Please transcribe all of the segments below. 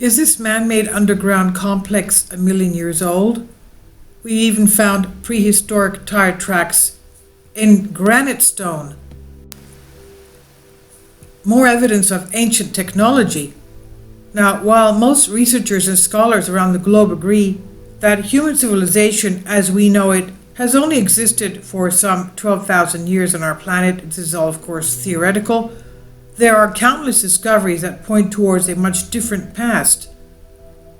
Is this man-made underground complex a million years old? We even found prehistoric tire tracks in granite stone. More evidence of ancient technology. Now, while most researchers and scholars around the globe agree that human civilization as we know it has only existed for some 12,000 years on our planet, this is all of course theoretical, there are countless discoveries that point towards a much different past.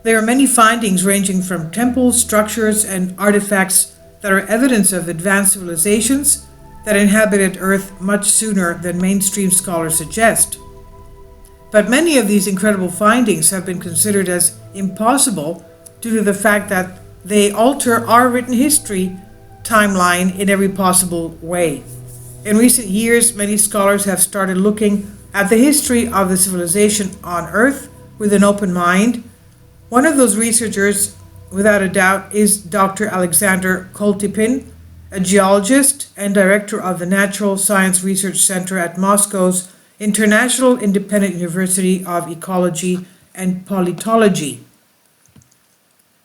There are many findings ranging from temples, structures, and artifacts that are evidence of advanced civilizations that inhabited Earth much sooner than mainstream scholars suggest. But many of these incredible findings have been considered as impossible due to the fact that they alter our written history timeline in every possible way. In recent years, many scholars have started looking at the history of the civilization on Earth with an open mind. One of those researchers, without a doubt, is Dr. Alexander Koltypin, a geologist and director of the Natural Science Research Center at Moscow's International Independent University of Ecology and Politology.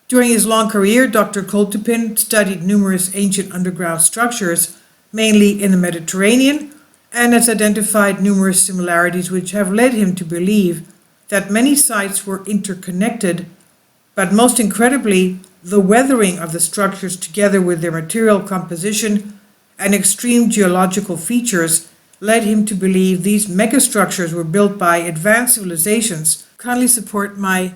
During his long career, Dr. Koltypin studied numerous ancient underground structures, mainly in the Mediterranean, and has identified numerous similarities which have led him to believe that many sites were interconnected, but most incredibly, the weathering of the structures together with their material composition and extreme geological features led him to believe these megastructures were built by advanced civilizations. Kindly support my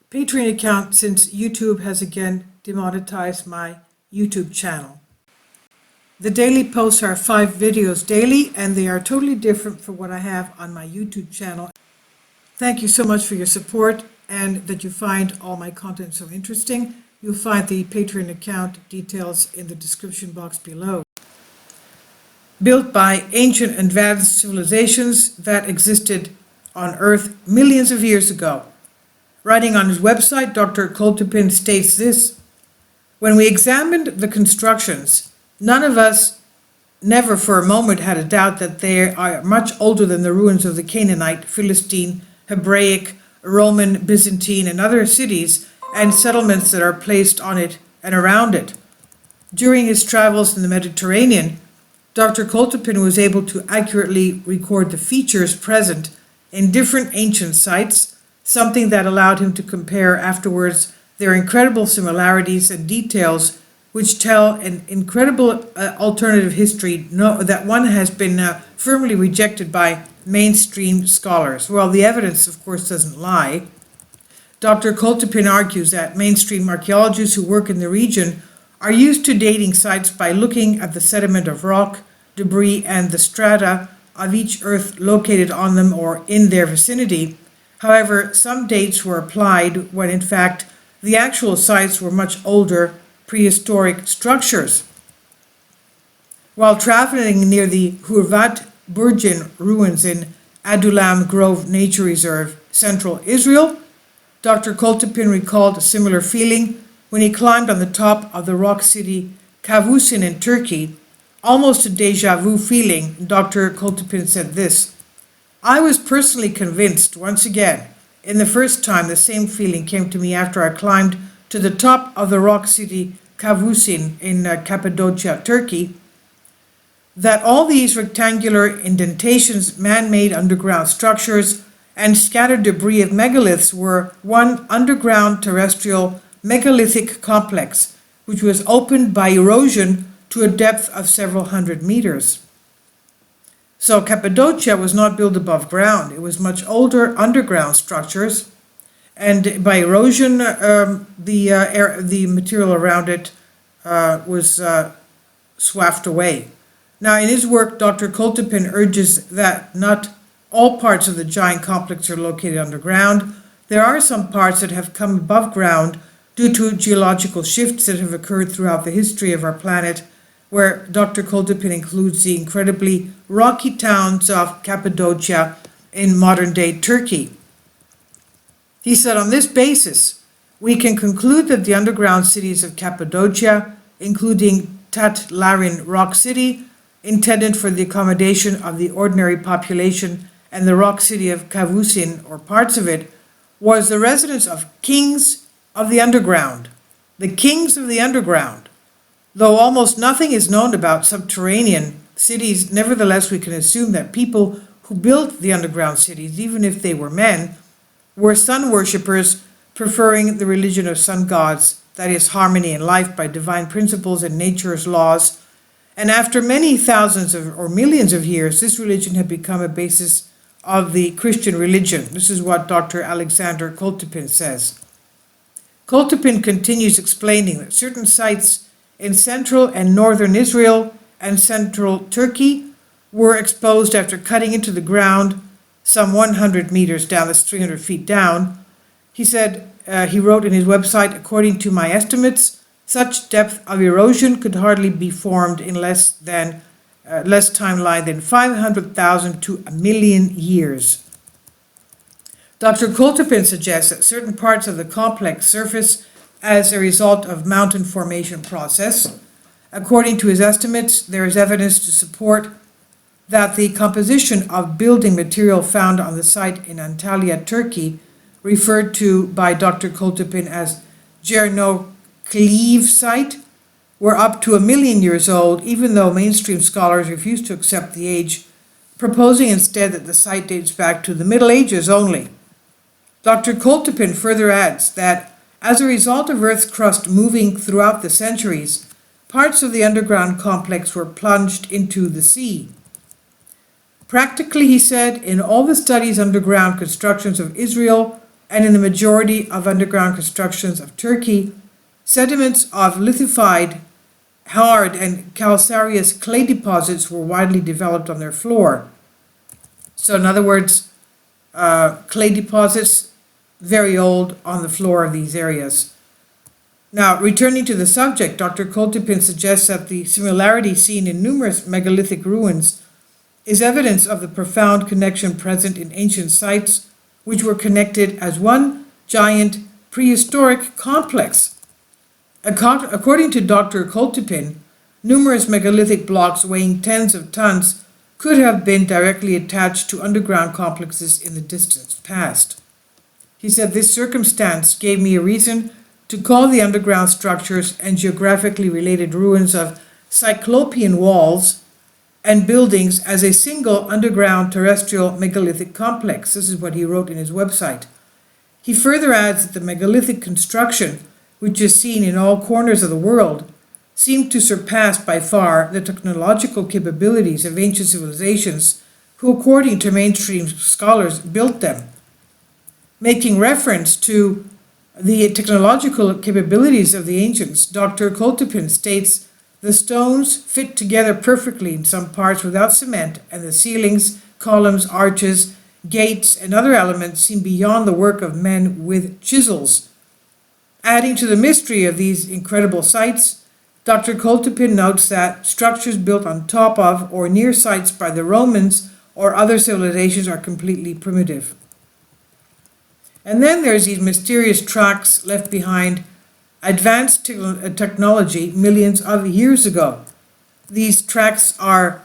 Patreon account since YouTube has again demonetized my YouTube channel. The daily posts are 5 videos daily, and they are totally different from what I have on my YouTube channel. Thank you so much for your support and that you find all my content so interesting. You'll find the Patreon account details in the description box below. Built by ancient advanced civilizations that existed on Earth millions of years ago. Writing on his website, Dr. Koltypin states this: "When we examined the constructions, none of us never for a moment had a doubt that they are much older than the ruins of the Canaanite, Philistine, Hebraic, Roman, Byzantine, and other cities and settlements that are placed on it and around it." During his travels in the Mediterranean, Dr. Koltypin was able to accurately record the features present in different ancient sites, something that allowed him to compare afterwards their incredible similarities and details, which tell an incredible alternative history that one has been firmly rejected by mainstream scholars. Well, the evidence, of course, doesn't lie. Dr. Koltypin argues that mainstream archaeologists who work in the region are used to dating sites by looking at the sediment of rock, debris, and the strata of each earth located on them or in their vicinity. However, some dates were applied when in fact the actual sites were much older prehistoric structures. While traveling near the Hurvat Burjin ruins in Adullam Grove Nature Reserve, central Israel, Dr. Koltypin recalled a similar feeling when he climbed on the top of the rock city Kavusin in Turkey. Almost a deja vu feeling, Dr. Koltypin said this: "I was personally convinced once again, in the first time the same feeling came to me after I climbed to the top of the rock city Kavusin in Cappadocia, Turkey, that all these rectangular indentations, man-made underground structures, and scattered debris of megaliths were one underground terrestrial megalithic complex, which was opened by erosion to a depth of several hundred meters." So Cappadocia was not built above ground. It was much older underground structures, and by erosion, the material around it was swamped away. Now, in his work, Dr. Koltypin urges that not all parts of the giant complex are located underground. There are some parts that have come above ground due to geological shifts that have occurred throughout the history of our planet, where Dr. Koltypin includes the incredibly rocky towns of Cappadocia in modern-day Turkey. He said, "On this basis, we can conclude that the underground cities of Cappadocia, including Tat Larin Rock City, intended for the accommodation of the ordinary population, and the rock city of Kavusin, or parts of it, was the residence of kings of the underground. The kings of the underground. Though almost nothing is known about subterranean cities, nevertheless we can assume that people who built the underground cities, even if they were men, were sun worshippers preferring the religion of sun gods, that is, harmony in life by divine principles and nature's laws. And after many thousands or millions of years, this religion had become a basis of the Christian religion. This is what Dr. Alexander Koltypin says. Koltypin continues explaining that certain sites in central and northern Israel and central Turkey were exposed after cutting into the ground some 100 meters down, that's 300 feet down. He said, he wrote in his website, according to my estimates, such depth of erosion could hardly be formed in less timeline than 500,000 to 1 million years. Dr. Koltypin suggests that certain parts of the complex surface as a result of mountain formation process. According to his estimates, there is evidence to support that the composition of building material found on the site in Antalya, Turkey, referred to by Dr. Koltypin as Cleave site, were up to 1 million years old, even though mainstream scholars refuse to accept the age, proposing instead that the site dates back to the Middle Ages only. Dr. Koltypin further adds that as a result of Earth's crust moving throughout the centuries, parts of the underground complex were plunged into the sea. Practically, he said, in all the studies underground constructions of Israel and in the majority of underground constructions of Turkey, sediments of lithified, hard and calcareous clay deposits were widely developed on their floor. So in other words, clay deposits, very old on the floor of these areas. Now, returning to the subject, Dr. Koltypin suggests that the similarity seen in numerous megalithic ruins is evidence of the profound connection present in ancient sites, which were connected as one giant prehistoric complex. According to Dr. Koltypin, numerous megalithic blocks weighing tens of tons could have been directly attached to underground complexes in the distant past. He said, this circumstance gave me a reason to call the underground structures and geographically related ruins of Cyclopean walls and buildings as a single underground terrestrial megalithic complex. This is what he wrote in his website. He further adds that the megalithic construction, which is seen in all corners of the world, seemed to surpass by far the technological capabilities of ancient civilizations who, according to mainstream scholars, built them. Making reference to the technological capabilities of the ancients, Dr. Koltypin states, the stones fit together perfectly in some parts without cement, and the ceilings, columns, arches, gates, and other elements seem beyond the work of men with chisels. Adding to the mystery of these incredible sites, Dr. Koltypin notes that structures built on top of or near sites by the Romans or other civilizations are completely primitive. And then there's these mysterious tracks left behind advanced technology millions of years ago. These tracks are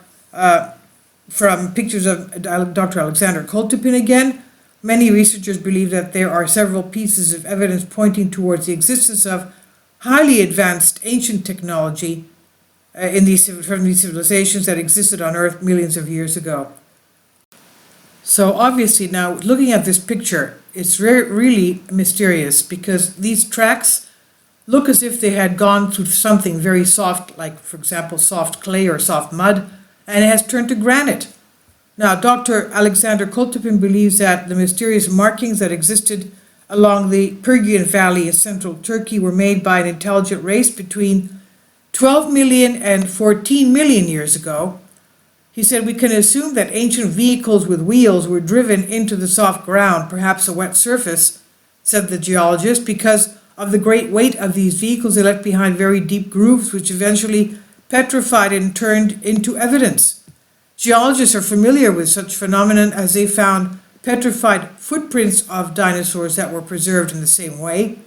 from pictures of Dr. Alexander Koltypin again. Many researchers believe that there are several pieces of evidence pointing towards the existence of highly advanced ancient technology from these civilizations that existed on Earth millions of years ago. So obviously now, looking at this picture, it's really mysterious because these tracks look as if they had gone through something very soft, like, for example, soft clay or soft mud, and it has turned to granite. Now, Dr. Alexander Koltypin believes that the mysterious markings that existed along the Pergian Valley in central Turkey were made by an intelligent race between 12 million and 14 million years ago. He said, we can assume that ancient vehicles with wheels were driven into the soft ground, perhaps a wet surface, said the geologist, because of the great weight of these vehicles. They left behind very deep grooves, which eventually petrified and turned into evidence. Geologists are familiar with such phenomenon as they found petrified footprints of dinosaurs that were preserved in the same way.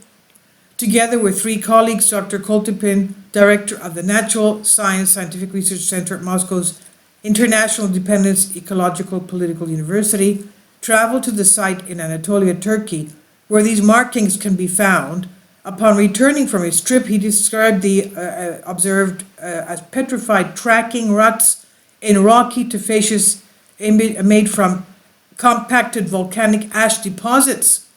Together with 3 colleagues, Dr. Koltypin, director of the Natural Science Scientific Research Center at Moscow's International Independence Ecological Political University, traveled to the site in Anatolia, Turkey, where these markings can be found. Upon returning from his trip, he described the observed as petrified tracking ruts in rocky tufaceous made from compacted volcanic ash deposits.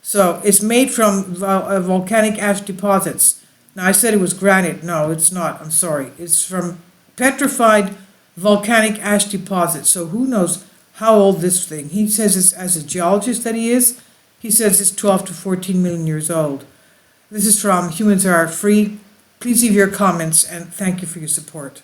So it's made from volcanic ash deposits. Now I said it was granite. No, it's not. I'm sorry. It's from petrified volcanic ash deposits. So who knows how old this thing? He says it's, as a geologist that he is, he says it's 12 to 14 million years old. This is from Humans Are Free. Please leave your comments and thank you for your support.